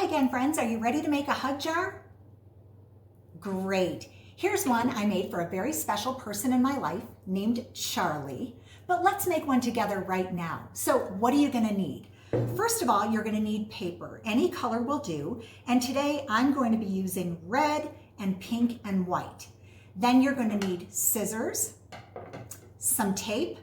again, friends. Are you ready to make a hug jar? Great. Here's one I made for a very special person in my life named Charlie, but let's make one together right now. So what are you going to need? First of all, you're going to need paper. Any color will do, and today I'm going to be using red and pink and white. Then you're going to need scissors, some tape,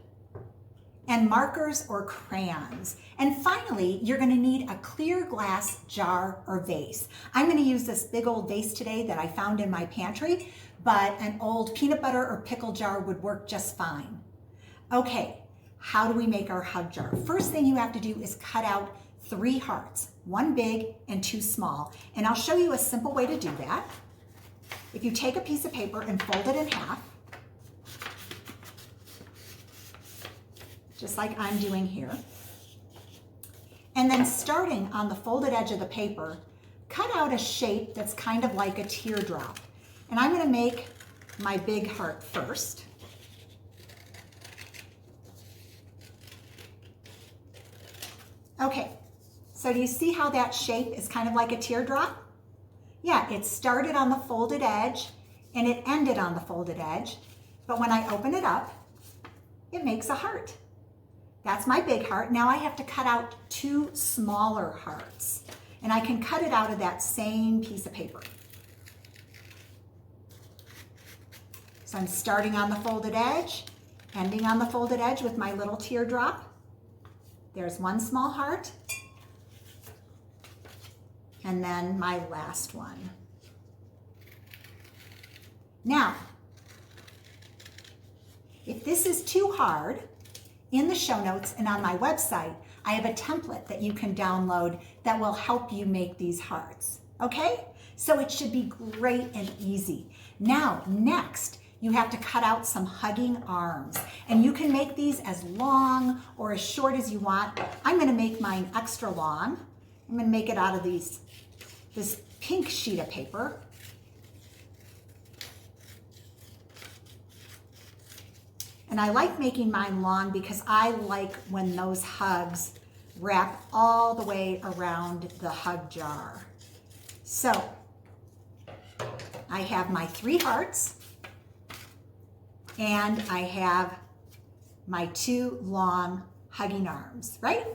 and markers or crayons. And finally, you're going to need a clear glass jar or vase. I'm going to use this big old vase today that I found in my pantry, but an old peanut butter or pickle jar would work just fine. Okay, how do we make our hug jar? First thing you have to do is cut out 3 hearts, 1 big and 2 small. And I'll show you a simple way to do that. If you take a piece of paper and fold it in half, just like I'm doing here. And then starting on the folded edge of the paper, cut out a shape that's kind of like a teardrop. And I'm going to make my big heart first. Okay, so do you see how that shape is kind of like a teardrop? Yeah, it started on the folded edge and it ended on the folded edge. But when I open it up, it makes a heart. That's my big heart. Now I have to cut out 2 smaller hearts, and I can cut it out of that same piece of paper. So I'm starting on the folded edge, ending on the folded edge with my little teardrop. There's 1 small heart, and then my last one. Now, if this is too hard, in the show notes and on my website, I have a template that you can download that will help you make these hearts, okay? So it should be great and easy. Now, next, you have to cut out some hugging arms, and you can make these as long or as short as you want. I'm gonna make mine extra long. I'm gonna make it out of this pink sheet of paper. And I like making mine long because I like when those hugs wrap all the way around the hug jar. So I have my 3 hearts and I have my 2 long hugging arms, right?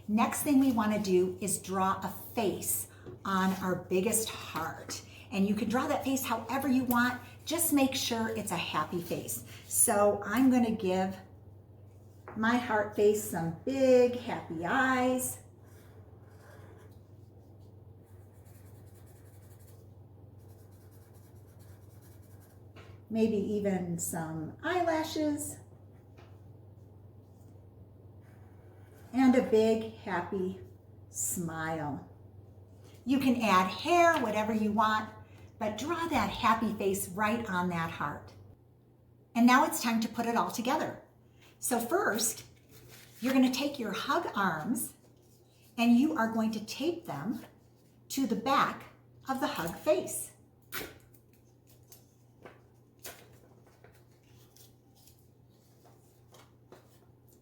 Next thing we want to do is draw a face on our biggest heart. And you can draw that face however you want. Just make sure it's a happy face. So I'm going to give my heart face some big happy eyes. Maybe even some eyelashes. And a big happy smile. You can add hair, whatever you want, but draw that happy face right on that heart. And now it's time to put it all together. So first, you're going to take your hug arms and you are going to tape them to the back of the hug face.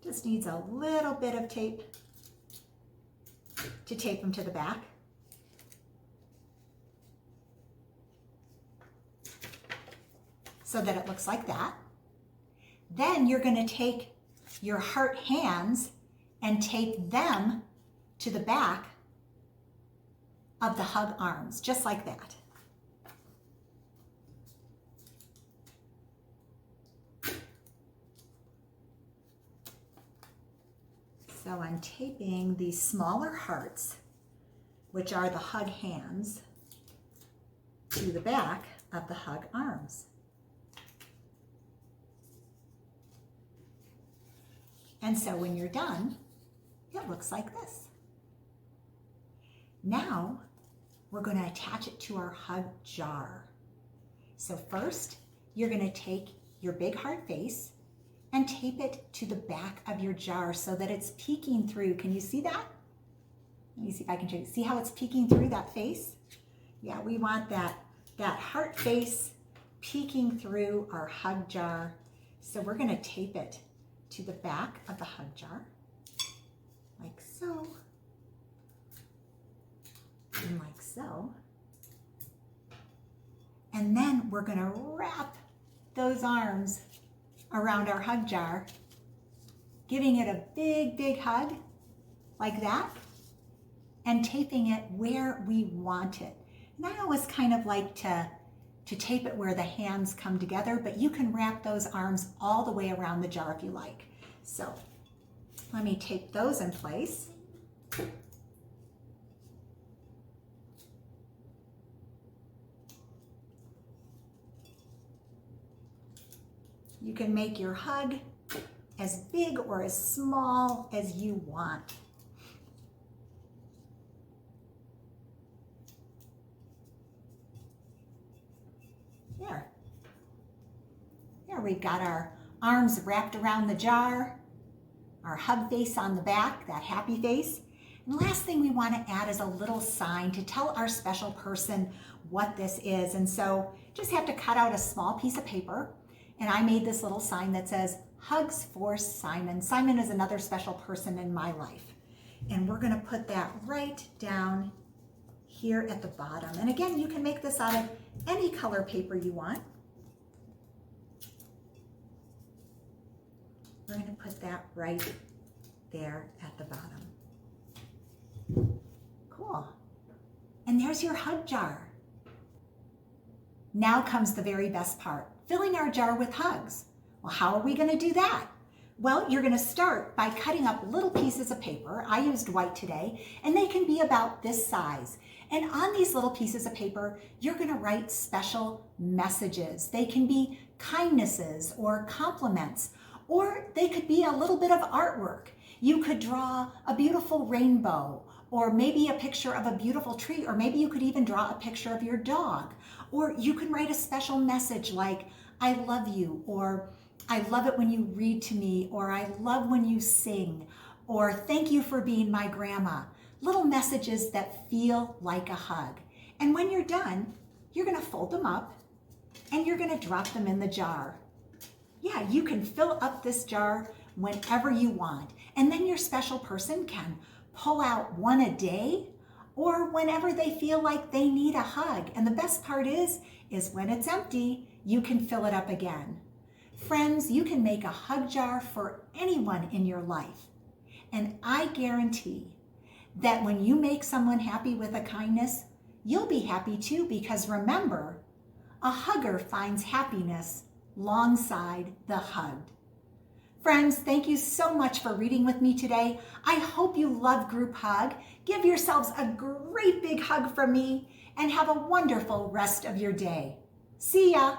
Just needs a little bit of tape to tape them to the back. So that it looks like that. Then you're going to take your heart hands and tape them to the back of the hug arms, just like that. So I'm taping these smaller hearts, which are the hug hands, to the back of the hug arms. And so when you're done, it looks like this. Now, we're going to attach it to our hug jar. So first, you're going to take your big heart face and tape it to the back of your jar so that it's peeking through. Can you see that? Let me see if I can show you. See how it's peeking through that face? Yeah, we want that heart face peeking through our hug jar. So we're going to tape it to the back of the hug jar, like so. so. And then we're gonna wrap those arms around our hug jar, giving it a big, big hug like that, and taping it where we want it. And I always kind of like to tape it where the hands come together, but you can wrap those arms all the way around the jar if you like. So let me tape those in place. You can make your hug as big or as small as you want. There we've got our arms wrapped around the jar, our hug face on the back, that happy face. And the last thing we want to add is a little sign to tell our special person what this is. And so just have to cut out a small piece of paper. And I made this little sign that says, Hugs for Simon. Simon is another special person in my life. And we're going to put that right down here at the bottom. And again, you can make this out of any color paper you want. We're going to put that right there at the bottom. Cool. And there's your hug jar. Now comes the very best part, filling our jar with hugs. Well, how are we going to do that? Well, you're going to start by cutting up little pieces of paper. I used white today, and they can be about this size. And on these little pieces of paper, you're going to write special messages. They can be kindnesses or compliments, or they could be a little bit of artwork. You could draw a beautiful rainbow, or maybe a picture of a beautiful tree, or maybe you could even draw a picture of your dog. Or you can write a special message like, I love you, or I love it when you read to me, or I love when you sing, or thank you for being my grandma. Little messages that feel like a hug. And when you're done, you're going to fold them up and you're going to drop them in the jar. Yeah, you can fill up this jar whenever you want. And then your special person can pull out one a day or whenever they feel like they need a hug. And the best part is when it's empty, you can fill it up again. Friends, you can make a hug jar for anyone in your life. And I guarantee that when you make someone happy with a kindness, you'll be happy too, because remember, a hugger finds happiness alongside the hugged. Friends, thank you so much for reading with me today. I hope you love Group Hug. Give yourselves a great big hug from me and have a wonderful rest of your day. See ya.